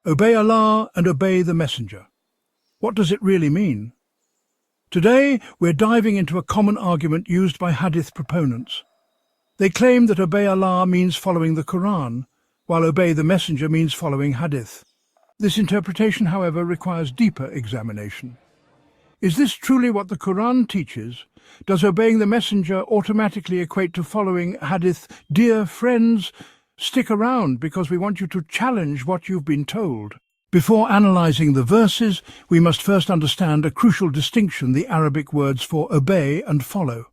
Obey Allah and obey the Messenger. What does it really mean? Today, we're diving into a common argument used by hadith proponents. They claim that obey Allah means following the Quran, while obey the Messenger means following hadith. This interpretation, however, requires deeper examination. Is this truly what the Quran teaches? Does obeying the Messenger automatically equate to following hadith? Dear friends, stick around because we want you to challenge what you've been told. Before analysing the verses, we must first understand a crucial distinction: the Arabic words for obey and follow.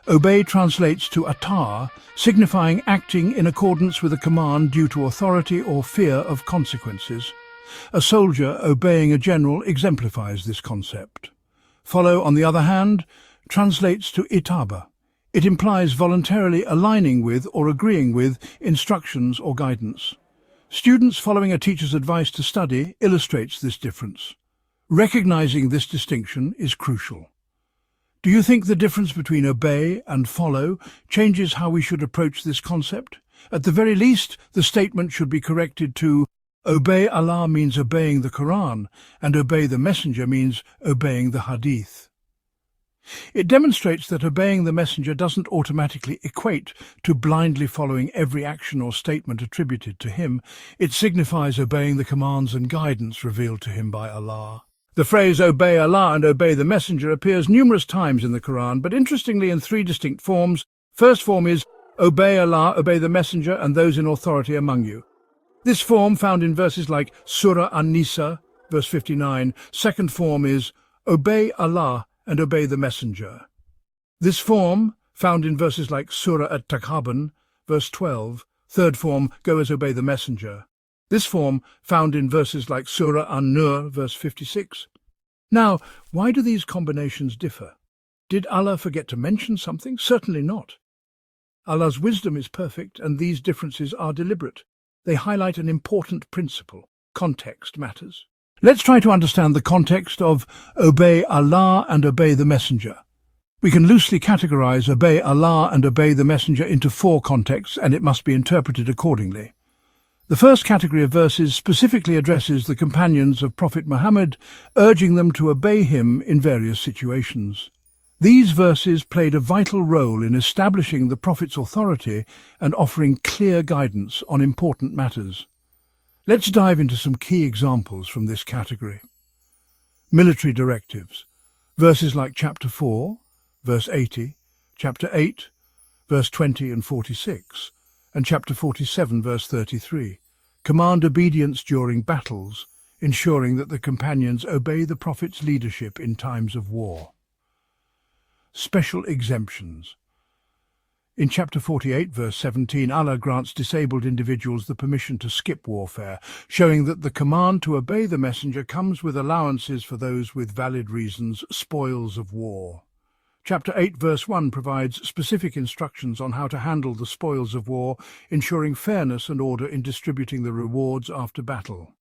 Obey translates to atar, signifying acting in accordance with a command due to authority or fear of consequences. A soldier obeying a general exemplifies this concept. Follow, on the other hand, translates to itaba. It implies voluntarily aligning with or agreeing with instructions or guidance. Students following a teacher's advice to study illustrates this difference. Recognizing this distinction is crucial. Do you think the difference between obey and follow changes how we should approach this concept? At the very least, the statement should be corrected to obey Allah means obeying the Quran, and obey the Messenger means obeying the Hadith. It demonstrates that obeying the Messenger doesn't automatically equate to blindly following every action or statement attributed to him. It signifies obeying the commands and guidance revealed to him by Allah. The phrase obey Allah and obey the Messenger appears numerous times in the Quran, but interestingly in three distinct forms. First form is obey Allah, obey the Messenger, and those in authority among you. This form, found in verses like Surah An-Nisa, verse 59. Second form is obey Allah and obey the Messenger. This form, found in verses like Surah At-Takhabun, verse 12. Third form, go as obey the Messenger. This form, found in verses like Surah An-Nur, verse 56. Now, why do these combinations differ? Did Allah forget to mention something? Certainly not. Allah's wisdom is perfect, and these differences are deliberate. They highlight an important principle: context matters. Let's try to understand the context of obey Allah and obey the Messenger. We can loosely categorize obey Allah and obey the Messenger into four contexts, and it must be interpreted accordingly. The first category of verses specifically addresses the companions of Prophet Muhammad, urging them to obey him in various situations. These verses played a vital role in establishing the Prophet's authority and offering clear guidance on important matters. Let's dive into some key examples from this category. Military directives. Verses like chapter 4, verse 80, chapter 8, verse 20 and 46, and chapter 47, verse 33. Command obedience during battles, ensuring that the companions obey the Prophet's leadership in times of war. Special exemptions. In chapter 48, verse 17, Allah grants disabled individuals the permission to skip warfare, showing that the command to obey the Messenger comes with allowances for those with valid reasons, spoils of war. Chapter 8, verse 1 provides specific instructions on how to handle the spoils of war, ensuring fairness and order in distributing the rewards after battle.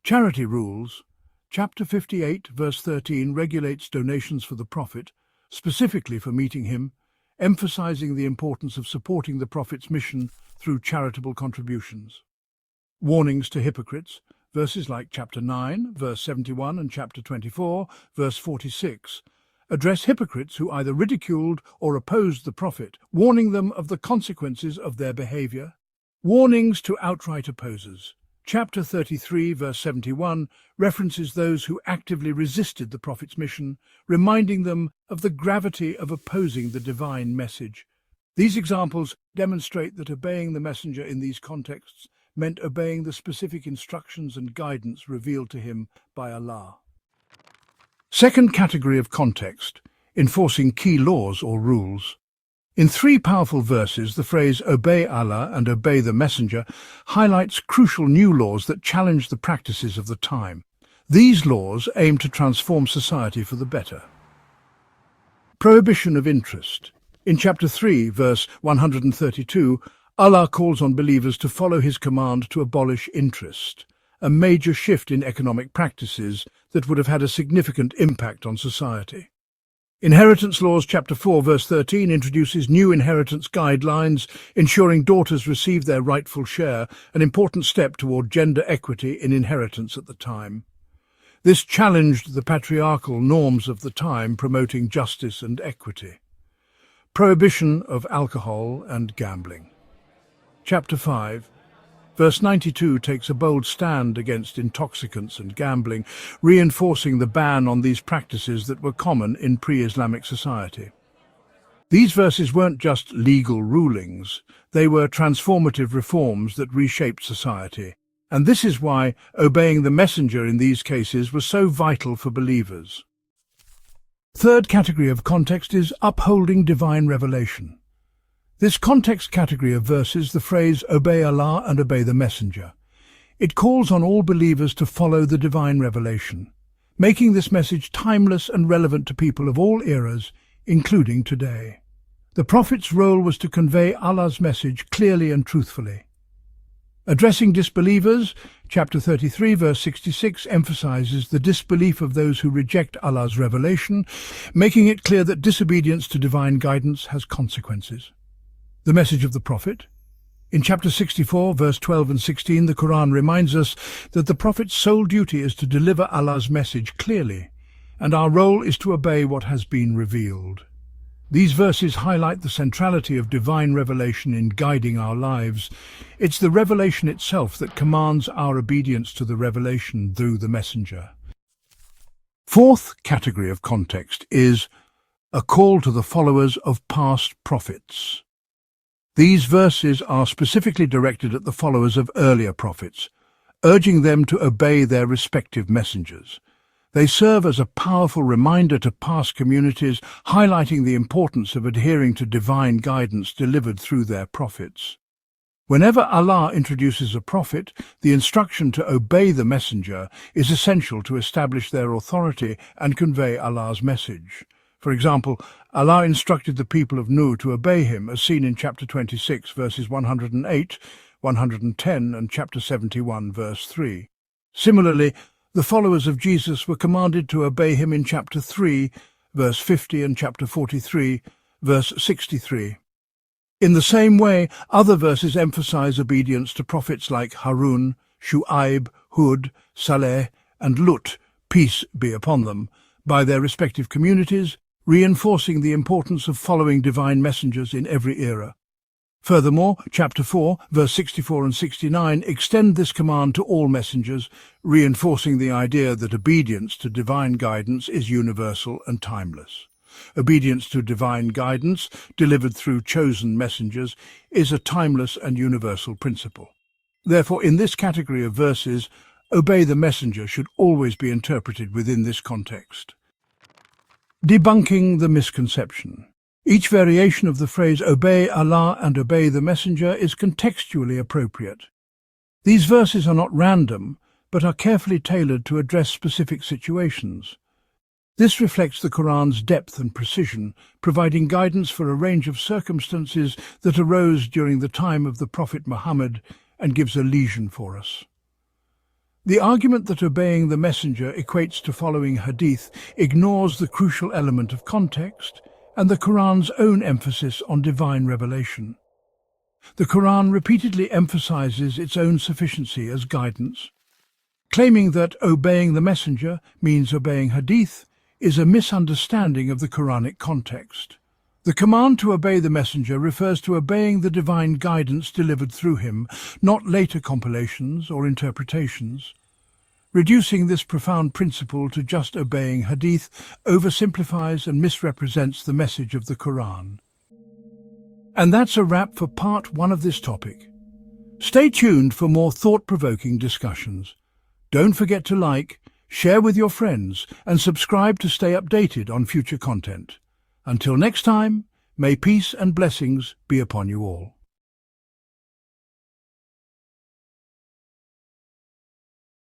Charity rules. Chapter 58, verse 13 regulates donations for the Prophet, specifically for meeting him, emphasizing the importance of supporting the Prophet's mission through charitable contributions. Warnings to hypocrites. Verses like chapter 9, verse 71 and chapter 24, verse 46 address hypocrites who either ridiculed or opposed the Prophet, warning them of the consequences of their behavior. Warnings to outright opposers. Chapter 33, verse 71, references those who actively resisted the Prophet's mission, reminding them of the gravity of opposing the divine message. These examples demonstrate that obeying the Messenger in these contexts meant obeying the specific instructions and guidance revealed to him by Allah. Second category of context: enforcing key laws or rules. In three powerful verses, the phrase obey Allah and obey the Messenger highlights crucial new laws that challenge the practices of the time. These laws aim to transform society for the better. Prohibition of interest. In chapter 3, verse 132, Allah calls on believers to follow his command to abolish interest, a major shift in economic practices that would have had a significant impact on society. Inheritance Laws Chapter 4 verse 13 introduces new inheritance guidelines, ensuring daughters receive their rightful share, an important step toward gender equity in inheritance at the time. This challenged the patriarchal norms of the time, promoting justice and equity. Prohibition of alcohol and gambling. Chapter 5 Verse 92 takes a bold stand against intoxicants and gambling, reinforcing the ban on these practices that were common in pre-Islamic society. These verses weren't just legal rulings, they were transformative reforms that reshaped society. And this is why obeying the messenger in these cases was so vital for believers. Third category of context is upholding divine revelation. This context category of verses, the phrase "obey Allah and obey the messenger." It calls on all believers to follow the divine revelation, making this message timeless and relevant to people of all eras, including today. The Prophet's role was to convey Allah's message clearly and truthfully. Addressing disbelievers, chapter 33, verse 66 emphasizes the disbelief of those who reject Allah's revelation, making it clear that disobedience to divine guidance has consequences. The message of the Prophet. In chapter 64, verse 12 and 16, the Quran reminds us that the Prophet's sole duty is to deliver Allah's message clearly, and our role is to obey what has been revealed. These verses highlight the centrality of divine revelation in guiding our lives. It's the revelation itself that commands our obedience to the revelation through the messenger. Fourth category of context is a call to the followers of past prophets. These verses are specifically directed at the followers of earlier prophets, urging them to obey their respective messengers. They serve as a powerful reminder to past communities, highlighting the importance of adhering to divine guidance delivered through their prophets. Whenever Allah introduces a prophet, the instruction to obey the messenger is essential to establish their authority and convey Allah's message. For example, Allah instructed the people of Nuh to obey him, as seen in chapter 26, verses 108, 110, and chapter 71, verse 3. Similarly, the followers of Jesus were commanded to obey him in chapter 3, verse 50, and chapter 43, verse 63. In the same way, other verses emphasize obedience to prophets like Harun, Shu'aib, Hud, Saleh, and Lut, peace be upon them, by their respective communities, reinforcing the importance of following divine messengers in every era. Furthermore, chapter 4, verse 64 and 69 extend this command to all messengers, reinforcing the idea that obedience to divine guidance is universal and timeless. Obedience to divine guidance, delivered through chosen messengers, is a timeless and universal principle. Therefore, in this category of verses, obey the messenger should always be interpreted within this context. Debunking the misconception. Each variation of the phrase "obey Allah and obey the messenger" is contextually appropriate. These verses are not random, but are carefully tailored to address specific situations. This reflects the Quran's depth and precision, providing guidance for a range of circumstances that arose during the time of the Prophet Muhammad, and gives a lesion for us. The argument that obeying the messenger equates to following hadith ignores the crucial element of context and the Quran's own emphasis on divine revelation. The Quran repeatedly emphasizes its own sufficiency as guidance. Claiming that obeying the messenger means obeying hadith is a misunderstanding of the Quranic context. The command to obey the messenger refers to obeying the divine guidance delivered through him, not later compilations or interpretations. Reducing this profound principle to just obeying hadith oversimplifies and misrepresents the message of the Quran. And that's a wrap for part 1 of this topic. Stay tuned for more thought-provoking discussions. Don't forget to like, share with your friends, and subscribe to stay updated on future content. Until next time, may peace and blessings be upon you all.